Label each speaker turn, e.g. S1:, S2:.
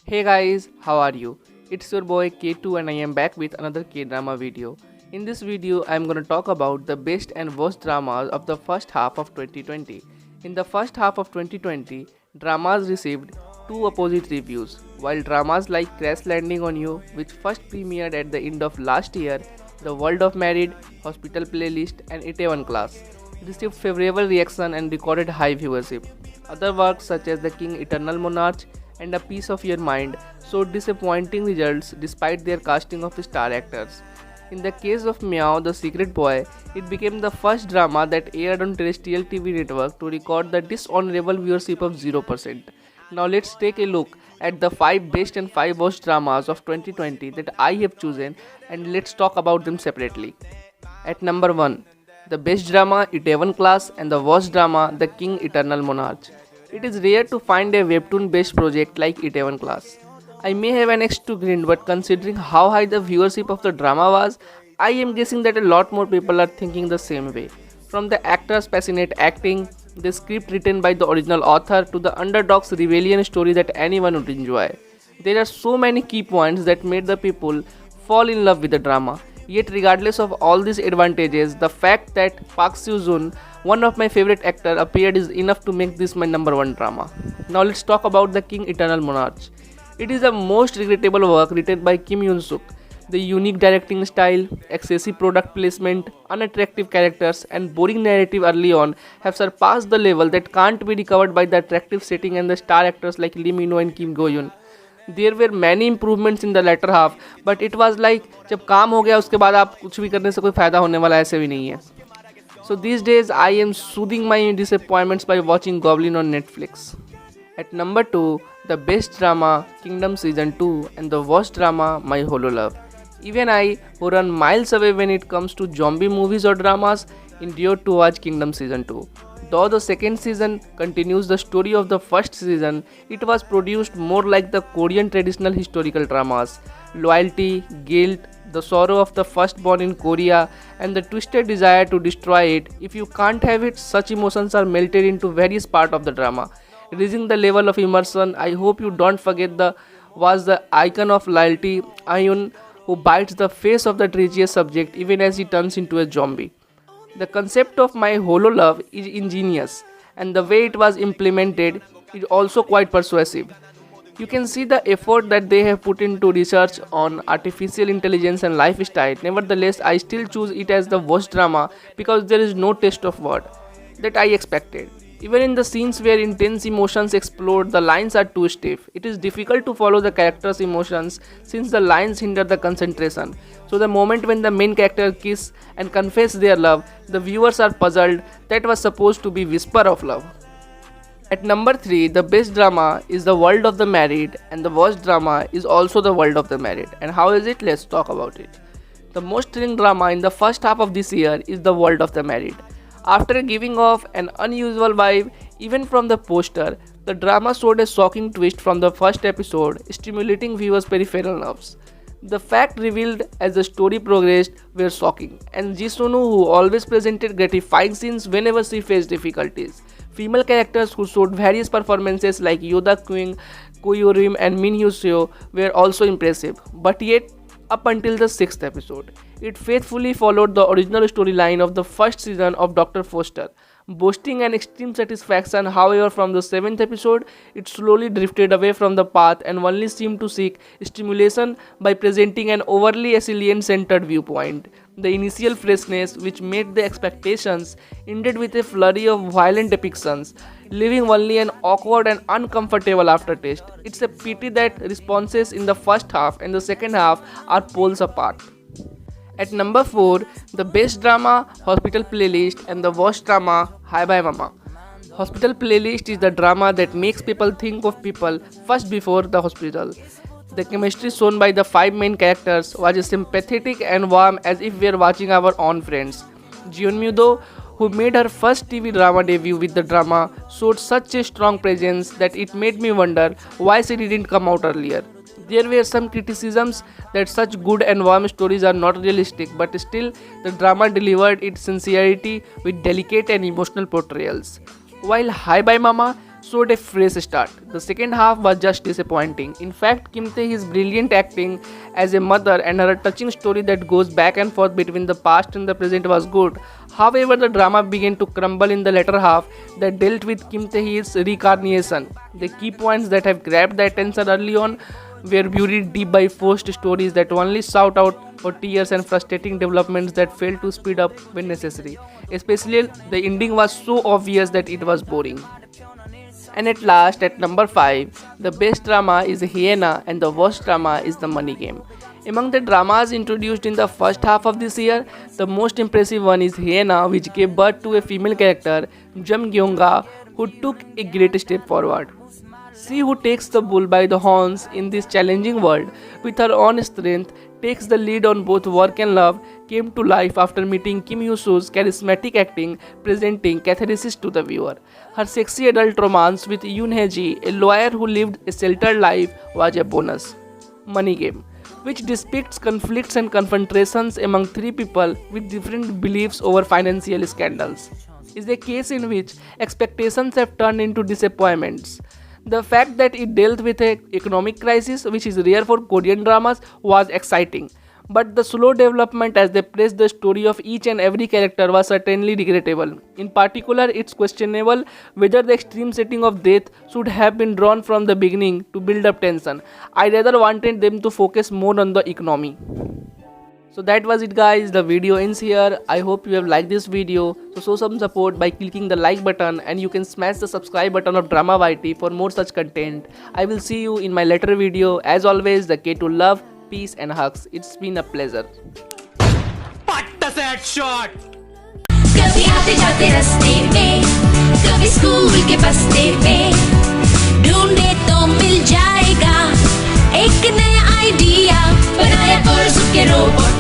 S1: Hey guys, how are you? It's your boy K2 and I am back with another K-drama video. In this video, I am gonna talk about the best and worst dramas of the first half of 2020. In the first half of 2020, dramas received two opposite reviews. While dramas like Crash Landing on You, which first premiered at the end of last year, The World of Married, Hospital Playlist, and Itaewon Class received favorable reaction and recorded high viewership. Other works such as The King Eternal Monarch and A Piece of Your Mind showed disappointing results despite their casting of star actors. In the case of Meow the Secret Boy, it became the first drama that aired on terrestrial TV network to record the dishonorable viewership of 0%. Now let's take a look at the 5 best and 5 worst dramas of 2020 that I have chosen and let's talk about them separately. At number 1, the best drama Itaewon Class and the worst drama The King Eternal Monarch. It is rare to find a webtoon based project like Itaewon Class. I may have an X to grind, but considering how high the viewership of the drama was, I am guessing that a lot more people are thinking the same way. From the actors' passionate acting, the script written by the original author, to the underdog's rebellion story that anyone would enjoy. There are so many key points that made the people fall in love with the drama. Yet, regardless of all these advantages, the fact that Park Seo Joon, one of my favorite actors, appeared is enough to make this my number one drama. Now, let's talk about The King Eternal Monarch. It is the most regrettable work written by Kim Yoon Suk. The unique directing style, excessive product placement, unattractive characters, and boring narrative early on have surpassed the level that can't be recovered by the attractive setting and the star actors like Lee Min Ho and Kim Go Yoon. There were many improvements in the latter half but it was like जब काम हो गया उसके बाद आप कुछ भी करने से कोई फ़ायदा होने वाला ऐसे भी नहीं है so this days I am soothing my disappointments by watching Goblin on Netflix at number 2 the best drama Kingdom season 2 and the worst drama My Holo Love even I, who run miles away when it comes to zombie movies or dramas, endured to watch Kingdom Season 2. Though the second season continues the story of the first season, it was produced more like the Korean traditional historical dramas. Loyalty, guilt, the sorrow of the firstborn in Korea, and the twisted desire to destroy it. If you can't have it, such emotions are melted into various parts of the drama. Raising the level of immersion, I hope you don't forget the icon of loyalty, Ayun, who bites the face of the treacherous subject even as he turns into a zombie. The concept of my holo love is ingenious, and the way it was implemented is also quite persuasive. You can see the effort that they have put into research on artificial intelligence and lifestyle. Nevertheless, I still choose it as the worst drama because there is no taste of word that I expected. Even in the scenes where intense emotions explode, the lines are too stiff. It is difficult to follow the characters' emotions since the lines hinder the concentration. So the moment when the main character kiss and confess their love, the viewers are puzzled. That was supposed to be whisper of love. At number 3, the best drama is The World of the Married and the worst drama is also The World of the Married. And how is it? Let's talk about it. The most thrilling drama in the first half of this year is The World of the Married. After giving off an unusual vibe, even from the poster, the drama showed a shocking twist from the first episode, stimulating viewers' peripheral nerves. The fact revealed as the story progressed were shocking, and Jisonu, who always presented gratifying scenes whenever she faced difficulties. Female characters who showed various performances like Yoda Queen, Koyorim, and Min Hyo Seo were also impressive, but yet up until the 6th episode. It faithfully followed the original storyline of the first season of Dr. Foster, boasting an extreme satisfaction. However, from the 7th episode, it slowly drifted away from the path and only seemed to seek stimulation by presenting an overly alien-centered viewpoint. The initial freshness, which met the expectations, ended with a flurry of violent depictions, leaving only an awkward and uncomfortable aftertaste. It's a pity that responses in the first half and the second half are poles apart. At number 4, the best drama, Hospital Playlist, and the worst drama, Hi Bye Mama. Hospital Playlist is the drama that makes people think of people first before the hospital. The chemistry shown by the 5 main characters was as sympathetic and warm as if we were watching our own friends. Jeon Myo-do, who made her first TV drama debut with the drama, showed such a strong presence that it made me wonder why she didn't come out earlier. There were some criticisms that such good and warm stories are not realistic, but still, the drama delivered its sincerity with delicate and emotional portrayals. While Hi Bye Mama showed a fresh start. The second half was just disappointing. In fact, Kim Tae-hee's brilliant acting as a mother and her touching story that goes back and forth between the past and the present was good. However, the drama began to crumble in the latter half that dealt with Kim Tae-hee's reincarnation. The key points that have grabbed the attention early on were buried deep by forced stories that only shout out for tears and frustrating developments that failed to speed up when necessary. Especially, the ending was so obvious that it was boring. And at last, at number 5, the best drama is Hyena and the worst drama is The Money Game. Among the dramas introduced in the first half of this year, the most impressive one is Hyena, which gave birth to a female character, Jung Gyeonga, who took a great step forward. She who takes the bull by the horns in this challenging world with her own strength, takes the lead on both work and love, came to life after meeting Kim Yoo-soo's charismatic acting, presenting catharsis to the viewer. Her sexy adult romance with Yoon Hae-ji, a lawyer who lived a sheltered life, was a bonus. Money Game, which depicts conflicts and confrontations among three people with different beliefs over financial scandals, is a case in which expectations have turned into disappointments. The fact that it dealt with an economic crisis, which is rare for Korean dramas, was exciting. But the slow development as they pressed the story of each and every character was certainly regrettable. In particular, it's questionable whether the extreme setting of death should have been drawn from the beginning to build up tension. I rather wanted them to focus more on the economy. So that was it guys, the video ends here. I hope you have liked this video. So show some support by clicking the like button, and you can smash the subscribe button of Drama YT for more such content. I will see you in my later video. As always, the K to love, peace and hugs. It's been a pleasure.
S2: Shot.
S3: कभी आते जाते रास्ते में, कभी school के बस्ते में, ढूंढे तो मिल जाएगा एक नया आइडिया, बनाया और सुके रोबोट